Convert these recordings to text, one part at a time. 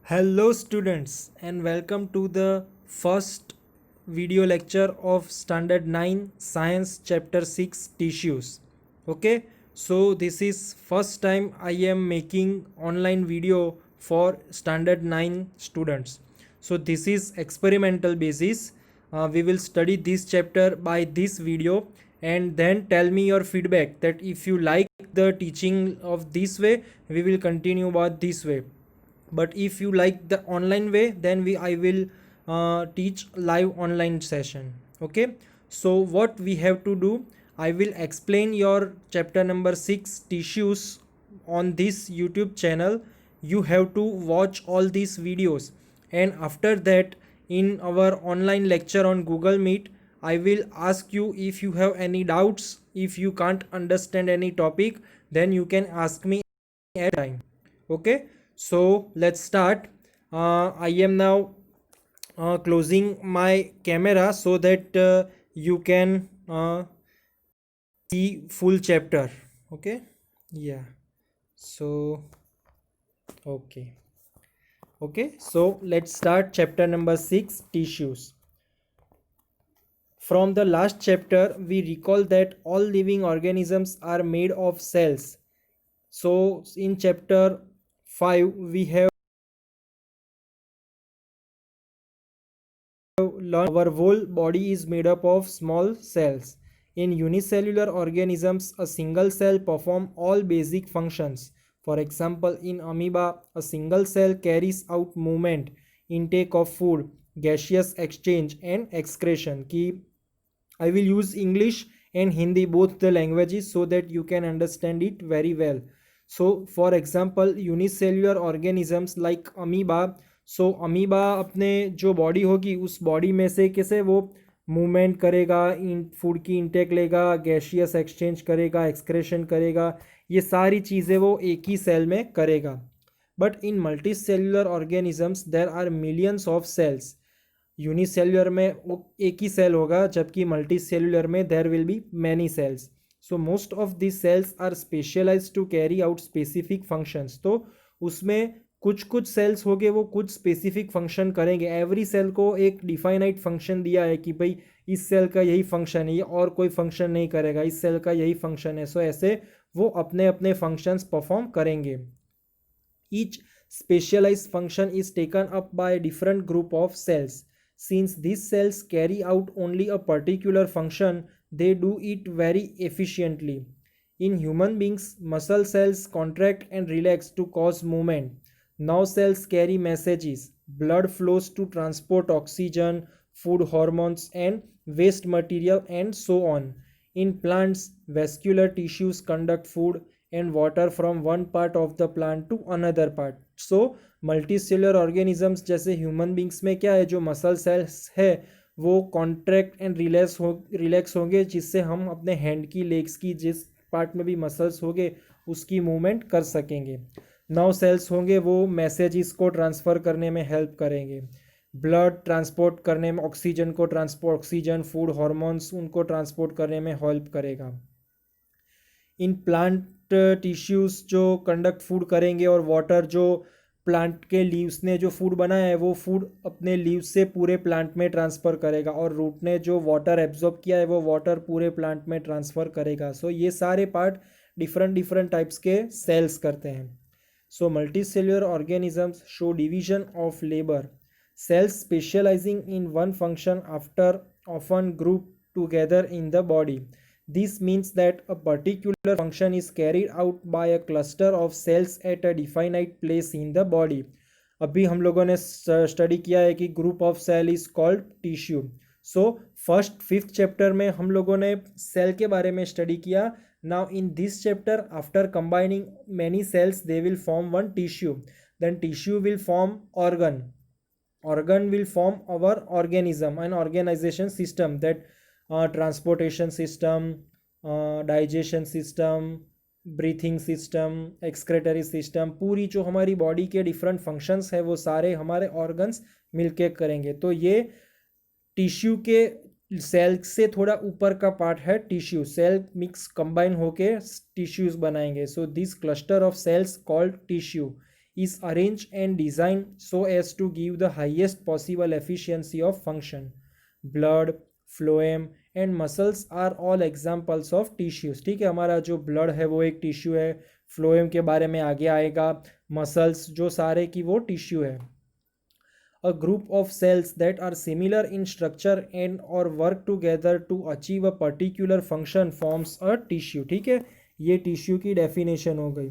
Hello students and welcome to the first video lecture of standard 9 science chapter 6 tissues. Okay, so this is first time I am making online video for standard 9 students. So this is experimental basis. We will study this chapter by this video and then tell me your feedback that if you like the teaching of this way we will continue about this way, but if you like the online way then I will teach live online session. Okay, so what we have to do, I will explain your chapter number 6 tissues on this YouTube channel. You have to watch all these videos, and after that in our online lecture on Google Meet I will ask you if you have any doubts. If you can't understand any topic then you can ask me at time. Okay, so let's start. I am now closing my camera so that you can see full chapter. Okay, yeah, so okay. Okay, so let's start chapter number 6 tissues. From the last chapter we recall that all living organisms are made of cells. So in chapter 5 we have learned our whole body is made up of small cells. In unicellular organisms, a single cell performs all basic functions. For example, in amoeba, a single cell carries out movement, intake of food, gaseous exchange, and excretion. I will use English and Hindi, both the languages, so that you can understand it very well. So, for example, unicellular organisms like amoeba. So amoeba अपने जो body होगी उस body में से कैसे वो movement करेगा, इन food की इंटेक लेगा, गैशियस एक्सचेंज करेगा, एक्सक्रेशन करेगा, ये सारी चीज़ें वो एक ही सेल में करेगा. But in multicellular organisms there are millions of cells. Unicellular में वो एक ही सेल होगा जबकि मल्टी सेल्युलर में there will be many cells. So most of this cells are specialise to carry out specific functions. तो उसमें कुछ कुछ सेल्स हो गए वो कुछ स्पेसिफिक फंक्शन करेंगे. एवरी सेल को एक डिफाइनाइट फंक्शन दिया है कि भाई इस सेल का यही फंक्शन है, ये और कोई फंक्शन नहीं करेगा, इस सेल का यही फंक्शन है. सो ऐसे वो अपने अपने फंक्शंस परफॉर्म करेंगे. Each specialized function is taken up by a different group of cells. Since these cells carry out only a particular function, they do it very efficiently. In human beings, muscle cells contract and relax to cause movement. Nerve cells carry messages. Blood flows to transport oxygen, food hormones, and waste material, and so on. In plants, vascular tissues conduct food and water from one part of the plant to another part. So multicellular organisms जैसे human beings में क्या है, जो muscle cells है वो contract and relax होंगे, जिससे हम अपने हैंड की, लेग्स की, जिस पार्ट में भी मसल्स होंगे उसकी मूवमेंट कर सकेंगे. नर्व सेल्स होंगे वो मैसेजेस को ट्रांसफ़र करने में हेल्प करेंगे. ब्लड ट्रांसपोर्ट करने में, ऑक्सीजन, फूड हार्मोन्स उनको ट्रांसपोर्ट करने में हेल्प करेगा. इन प्लांट टिश्यूज़ जो कंडक्ट फूड करेंगे, और वाटर जो प्लांट के लीव्स ने जो फूड बनाया है वो फूड अपने लीव्स से पूरे प्लांट में ट्रांसफ़र करेगा, और रूट ने जो वाटर एब्जॉर्ब किया है वो वाटर पूरे प्लांट में ट्रांसफ़र करेगा. सो ये सारे पार्ट डिफरेंट टाइप्स के सेल्स करते हैं. So multicellular organisms show division of labour. Cells specialising in one function after often group together in the body. This means that a particular function is carried out by a cluster of cells at a definite place in the body. अभी हम लोगों ने study किया है कि group of cell is called tissue. So first 5th chapter में हम लोगों ने सेल के बारे में स्टडी किया. Now in this chapter, after combining many cells they will form one tissue. Then tissue will form organ will form our organism, an organization system, that transportation system, digestion system, breathing system, excretory system, पूरी जो हमारी body के different functions है वो सारे हमारे organs मिलके करेंगे. तो ये टिश्यू के सेल से थोड़ा ऊपर का पार्ट है टिश्यू. सेल मिक्स कंबाइन होके टिश्यूज बनाएंगे. So this cluster of cells called tissue. is arranged and designed so as to give the highest possible efficiency of function. Blood, phloem and muscles are all examples of tissues. ठीक है, हमारा जो blood है वो एक tissue है, phloem के बारे में आगे आएगा, मसल्स जो सारे की वो टिश्यू है. A group of cells that are similar in structure and or work together to achieve a particular function forms a tissue. ठीक है, ये टिश्यू की डेफिनेशन हो गई.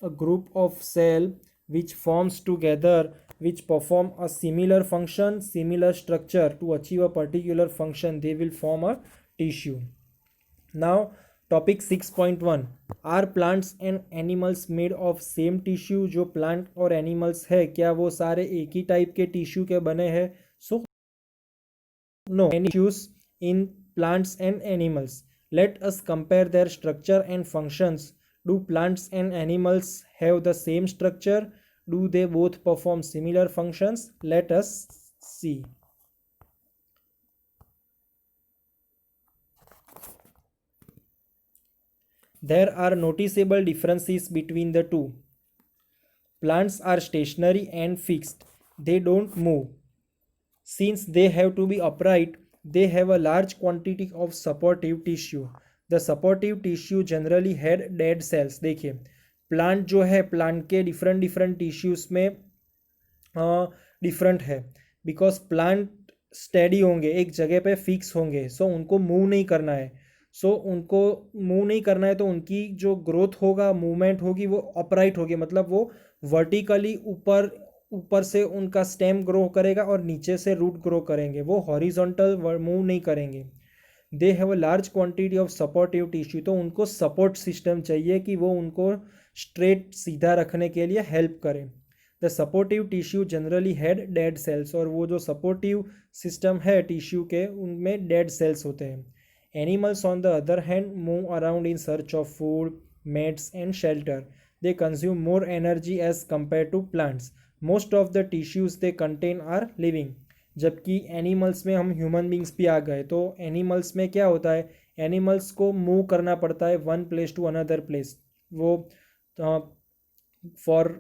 A group of cell which forms together which perform a similar function, similar structure to achieve a particular function, they will form a tissue. Now topic 6.1, are plants and animals made of same tissue. जो plant और animals है क्या वो सारे एक ही type के tissue के बने हैं? So no, tissues in plants and animals. Let us compare their structure and functions. Do plants and animals have the same structure? Do they both perform similar functions? Let us see. There are noticeable differences between the two. Plants are stationary and fixed. They don't move. Since they have to be upright, they have a large quantity of supportive tissue. The supportive tissue generally had dead cells. देखिए, plant जो है, plant के different tissues में different है, because plant steady होंगे, एक जगह पे फिक्स होंगे, सो उनको मूव नहीं करना है. उनको मूव नहीं करना है तो उनकी जो ग्रोथ होगा, मूवमेंट होगी, वो अपराइट होगी, मतलब वो वर्टिकली ऊपर से उनका स्टेम ग्रो करेगा और नीचे से रूट ग्रो करेंगे, वो हॉरिजॉन्टल मूव नहीं करेंगे. They have a large quantity of supportive tissue. तो उनको सपोर्ट सिस्टम चाहिए कि वो उनको स्ट्रेट सीधा रखने के लिए हेल्प करे. The supportive tissue generally had dead cells. और वो जो सपोर्टिव सिस्टम है टिश्यू के, उनमें डेड सेल्स होते हैं. Animals, on the other hand, move around in search of food, mates, and shelter. They consume more energy as compared to plants. Most of the tissues they contain are living. जबकि animals में हम human beings भी आ गए, तो animals में क्या होता है, एनिमल्स को मूव करना पड़ता है one place to another place. वो for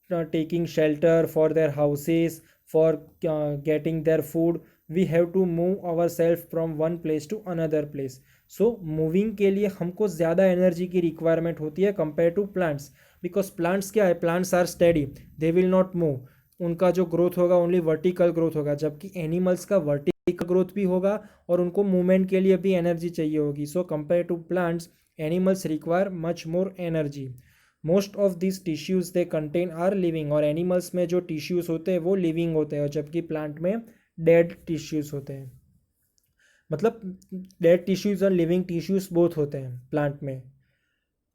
taking shelter, for their houses, for getting their food, we have to move our self from one place to another place. So moving के लिए हमको ज़्यादा energy की requirement होती है compare to plants. Because plants क्या है, plants are steady, they will not move. उनका जो ग्रोथ होगा ओनली वर्टिकल ग्रोथ होगा, जबकि एनिमल्स का वर्टिकल ग्रोथ भी होगा और उनको मूवमेंट के लिए भी एनर्जी चाहिए होगी. So compare to plants, animals require much more energy. Most of this tissues they contain are living. और एनिमल्स में जो टिश्यूज होते हैं वो लिविंग होते हैं, और जबकि प्लांट में डेड टिश्यूज होते हैं. मतलब डेड टिश्यूज और लिविंग टिश्यूज बोथ होते हैं प्लांट में.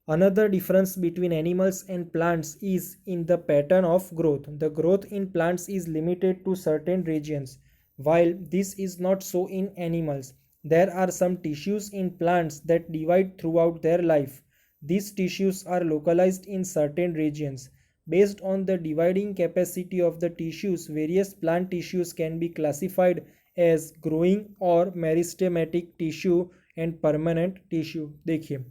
Another difference between animals and plants is in the pattern of growth. The growth in plants is limited to certain regions, while this is not so in animals. There are some tissues in plants that divide throughout their life. These tissues are localized in certain regions. Based on the dividing capacity of the tissues, various plant tissues can be classified as growing or meristematic tissue and permanent tissue. देखिए,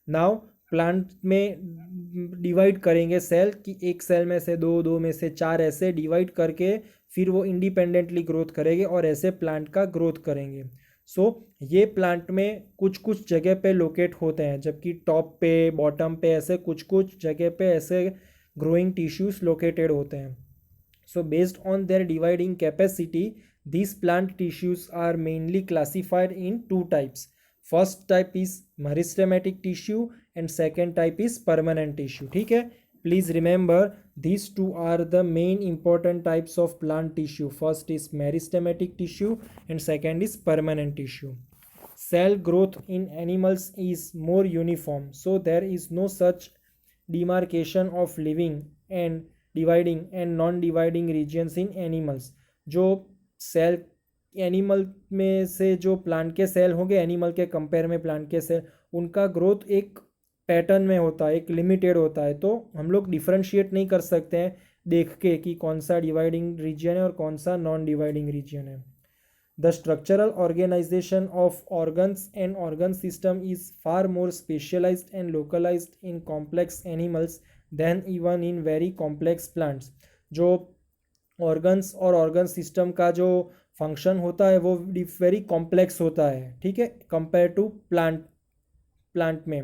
now plant में divide करेंगे cell कि एक cell में से दो, दो में से चार, ऐसे डिवाइड करके फिर वो इंडिपेंडेंटली ग्रोथ करेंगे और ऐसे प्लांट का ग्रोथ करेंगे. सो ये प्लांट में कुछ कुछ जगह पे लोकेट होते हैं, जबकि टॉप पे, बॉटम पे, ऐसे कुछ कुछ जगह पे ऐसे ग्रोइंग टिश्यूज लोकेटेड होते हैं. So based on their dividing capacity, these plant tissues are mainly classified in two types. First type is meristematic tissue and second type is permanent tissue. ठीक है, please remember these two are the main important types of plant tissue. First is meristematic tissue and second is permanent tissue. Cell growth in animals is more uniform, so there is no such demarcation of living and dividing and non-dividing regions in animals. जो cell animal में से जो plant के cell होंगे, animal के compare में plant के cell, उनका ग्रोथ एक पैटर्न में होता है, एक लिमिटेड होता है. तो हम लोग डिफ्रेंशिएट नहीं कर सकते हैं देख के कि कौन सा डिवाइडिंग रीजन है और कौन सा नॉन डिवाइडिंग रीजन है. The structural organisation of organs and organ system is far more specialised and localised in complex animals than even in very complex plants. जो ऑर्गन्स और ऑर्गन सिस्टम का जो function होता है वो वेरी कॉम्प्लेक्स होता है, ठीक है, कंपेयर टू प्लांट में।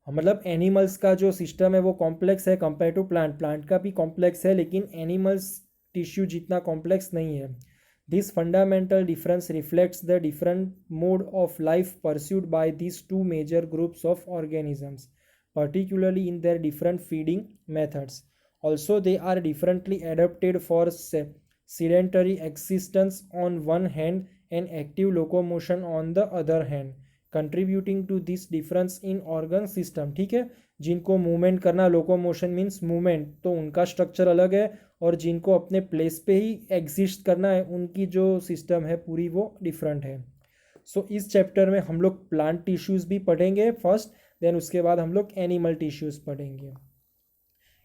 मतलब एनिमल्स का जो सिस्टम है वो कॉम्प्लेक्स है कंपेयर टू प्लांट का भी कॉम्प्लेक्स है, लेकिन एनिमल्स टिश्यू जितना कॉम्प्लेक्स नहीं है। This fundamental difference reflects the different mode of life pursued by these two major groups of organisms, particularly in their different feeding methods. Also, they are differently adapted for sedentary existence on one hand and active locomotion on the other hand, contributing to this difference in organ system. ठीक है, जिनको movement करना, locomotion means movement, तो उनका structure अलग है, और जिनको अपने प्लेस पे ही एग्जिस्ट करना है उनकी जो सिस्टम है पूरी वो डिफरेंट है। सो इस चैप्टर में हम लोग प्लांट टिश्यूज़ भी पढ़ेंगे फर्स्ट, देन उसके बाद हम लोग एनिमल टिश्यूज़ पढ़ेंगे।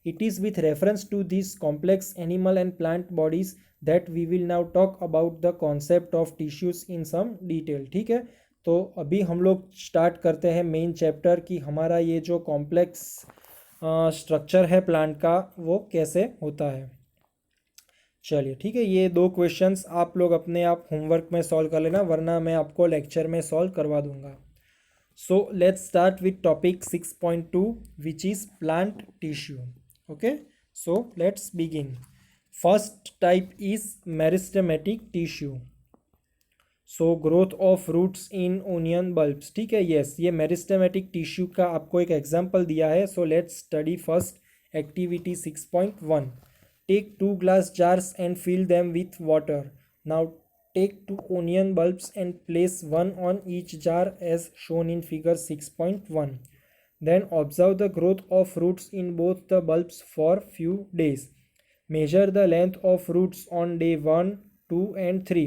It is with reference to these complex animal and plant bodies that we will now talk about the concept of tissues in some detail। ठीक है, तो अभी हम लोग स्टार्ट करते हैं मेन चैप्टर कि हमारा ये जो कॉम्प्लेक्स स्ट्रक्चर है प्लांट का वो कैसे होता है। चलिए ठीक है, ये दो क्वेश्चंस आप लोग अपने आप होमवर्क में सॉल्व कर लेना, वरना मैं आपको लेक्चर में सॉल्व करवा दूंगा। So let's start with topic 6.2 which is plant tissue. Okay, so let's begin. First type is meristematic tissue. So growth of roots in onion bulbs। ठीक है, yes, ये meristematic tissue का आपको एक एग्जाम्पल दिया है। So let's study first activity 6.1। Take 2 glass jars and fill them with water. Now take 2 onion bulbs and place one on each jar as shown in figure 6.1। Then observe the growth of roots in both the bulbs for few days. Measure the length of roots on day 1, 2 and 3.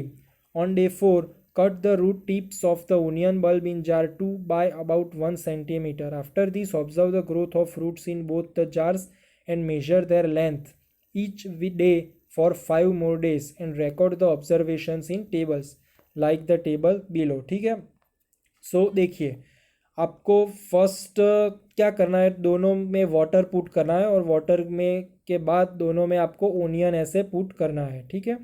On day 4, cut the root tips of the onion bulb in jar 2 by about 1 centimeter. After this, observe the growth of roots in both the jars and measure their length each day for 5 more days and record the observations in tables like the table below। ठीक है, सो देखिए आपको first क्या करना है, दोनों में water put करना है, और वाटर में के बाद दोनों में आपको ओनियन ऐसे पुट करना है। ठीक है,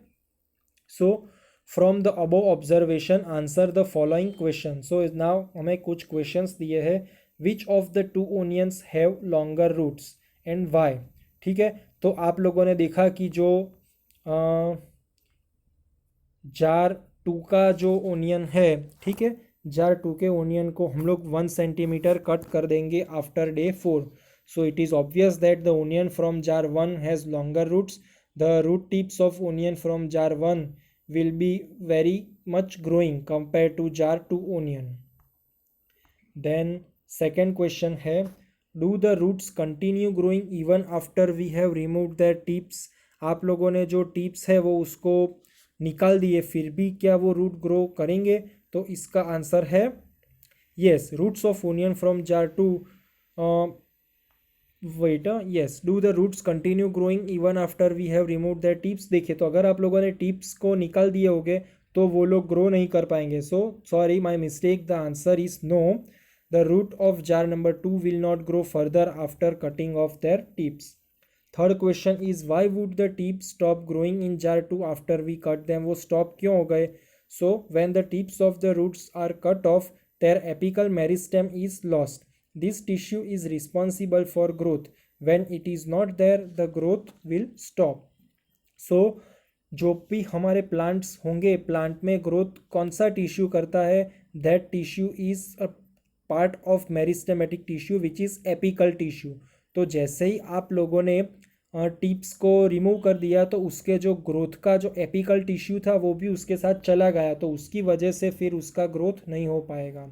so from the above observation answer the following question. So now हमें कुछ क्वेश्चंस दिए हैं। Which of the 2 onions have longer roots and why. ठीक है, तो आप लोगों ने देखा कि जो जार 2 का जो ओनियन है, ठीक है, जार 2 के ओनियन को हम लोग 1 सेंटीमीटर कट कर देंगे after day 4। So it is obvious that the onion from jar 1 has longer roots. The root tips of onion from jar 1 will be very much growing compare to jar 2 onion. Then second question है, do the roots continue growing even after we have remove the tips. आप लोगों ने जो tips है वो उसको निकाल दिए, फिर भी क्या वो रूट ग्रो करेंगे? तो इसका आंसर है yes, roots of onion from jar 2 wait yes, do the roots continue growing even after we have remove the tips. देखिए, तो अगर आप लोगों ने टिप्स को निकाल दिए होंगे तो वो लोग ग्रो नहीं कर पाएंगे। So sorry, my mistake, the answer is no, the root of jar number 2 will not grow further after cutting off their tips. Third question is why would the tips stop growing in jar 2 after we cut them. वो stop क्यों हो गए? So when the tips of the roots are cut off, their apical meristem is lost. This tissue is responsible for growth. When it is not there, the growth will stop. So जो भी हमारे plants होंगे, plant में growth कौन सा tissue करता है? That tissue is a part of meristematic tissue which is apical tissue. तो जैसे ही आप लोगों ने टिप्स को रिमूव कर दिया तो उसके जो ग्रोथ का जो एपिकल टिश्यू था वो भी उसके साथ चला गया, तो उसकी वजह से फिर उसका ग्रोथ नहीं हो पाएगा।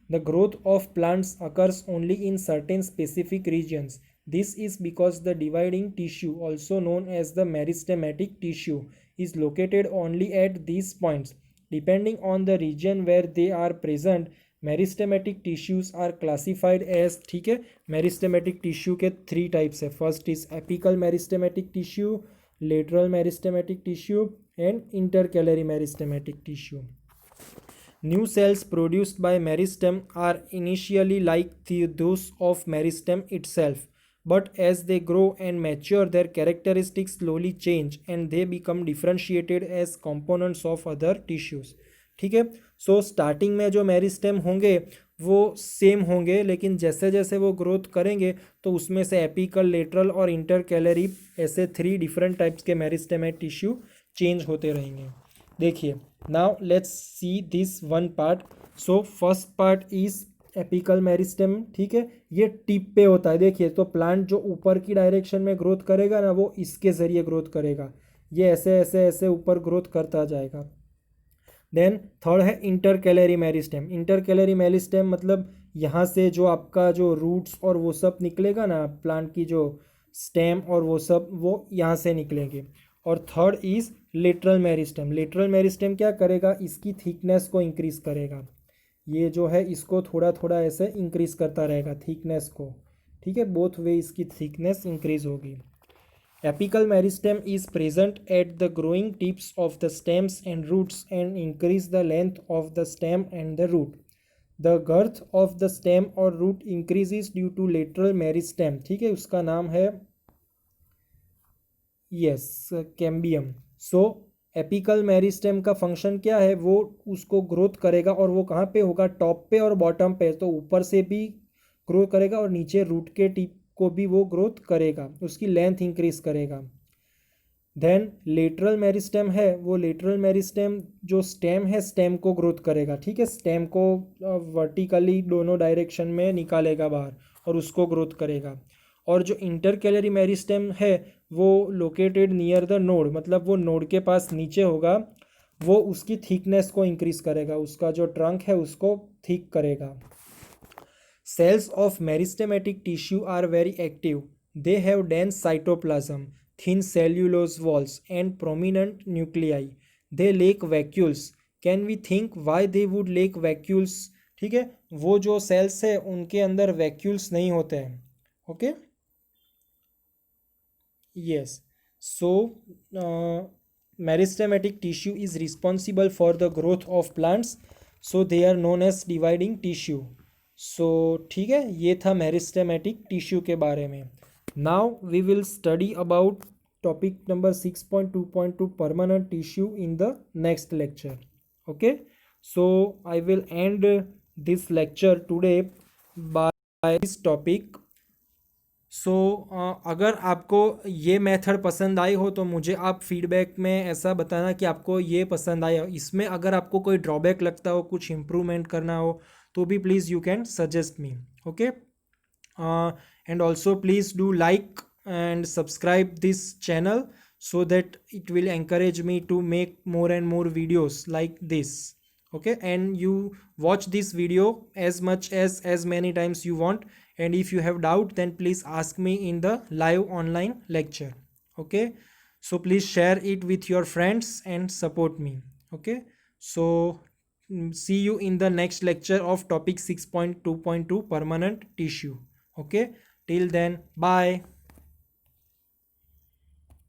The growth of plants occurs only in certain specific regions. This is because the dividing tissue also known as the meristematic tissue is located only at this points. Depending on the region where they are present, meristematic tissues are classified as. ठीक है, meristematic tissue के 3 types है। First is apical meristematic tissue, lateral meristematic tissue and intercalary meristematic tissue. New cells produced by meristem are initially like those of meristem itself, but as they grow and mature, their characteristics slowly change and they become differentiated as components of other tissues. ठीक है. So starting में जो meristem होंगे वो same होंगे, लेकिन जैसे जैसे वो ग्रोथ करेंगे तो उसमें से एपिकल, लेटरल और इंटरकैलरी ऐसे 3 डिफरेंट टाइप्स के मेरिस्टेमेट टिश्यू चेंज होते रहेंगे. देखिए, now let's see this one part. So first part is apical meristem. ठीक है, ये टिप पे होता है. देखिए, तो प्लांट जो ऊपर की डायरेक्शन में ग्रोथ करेगा ना, वो इसके ज़रिए ग्रोथ करेगा. ये ऐसे ऐसे ऐसे ऊपर ग्रोथ करता जाएगा. देन थर्ड है इंटरकैलरी मेरिस्टेम. इंटरकैलरी मेरिस्टेम मतलब यहाँ से जो आपका जो रूट्स और वो सब निकलेगा ना, प्लांट की जो स्टेम और वो सब, वो यहाँ से निकलेंगे. और third is lateral meristem. Lateral meristem क्या करेगा, इसकी थिकनेस को इंक्रीज करेगा. ये जो है इसको थोड़ा थोड़ा ऐसे इंक्रीज करता रहेगा थिकनेस को. ठीक है, बोथ वे इसकी थिकनेस इंक्रीज होगी. Apical meristem is present at the growing tips of the stems and roots and increase the length of the stem and the root. The girth of the stem or root increases due to lateral meristem. ठीक है, उसका नाम है cambium. सो apical meristem का function क्या है, वो उसको ग्रोथ करेगा और वो कहाँ पे होगा, टॉप पे और बॉटम पे. तो ऊपर से भी ग्रो करेगा और नीचे रूट के टिप को भी वो ग्रोथ करेगा, उसकी लेंथ इंक्रीज करेगा. देन लेटरल मेरिस्टेम है, वो लेटरल मेरिस्टेम जो स्टेम है, स्टेम को ग्रोथ करेगा. ठीक है, स्टेम को वर्टिकली दोनों डायरेक्शन में निकालेगा बाहर और उसको ग्रोथ करेगा. और जो इंटरकैलरी मेरिस्टेम है वो लोकेटेड नियर द नोड, मतलब वो नोड के पास नीचे होगा, वो उसकी थिकनेस को इंक्रीज करेगा, उसका जो ट्रंक है उसको थिक करेगा. Cells of meristematic tissue are very active. They have dense cytoplasm, thin cellulose walls, and prominent nuclei. They lack vacuoles. Can we think why they would lack vacuoles? ठीक है, वो जो सेल्स है उनके अंदर वैक्यूल्स नहीं होते हैं. Okay, yes. So meristematic tissue is responsible for the growth of plants, so they are known as dividing tissue. So ठीक है, ये था मेरिस्टेमेटिक टिश्यू के बारे में. Now we will study about topic number 6.2.2 permanent tissue in the next lecture. Okay, so I will end this lecture today by this topic. So अगर आपको ये मेथड पसंद आई हो तो मुझे आप फीडबैक में ऐसा बताना कि आपको ये पसंद आया. इसमें अगर आपको कोई ड्रॉबैक लगता हो, कुछ इम्प्रूवमेंट करना हो, तो भी please you can suggest me. Okay, and also please do like and subscribe this channel so that it will encourage me to make more and more videos like this. Okay, and you watch this video as many times you want, and if you have doubt then please ask me in the live online lecture. Okay, so please share it with your friends and support me. Okay, so see you in the next lecture of topic 6.2.2 permanent tissue. Okay, till then, bye.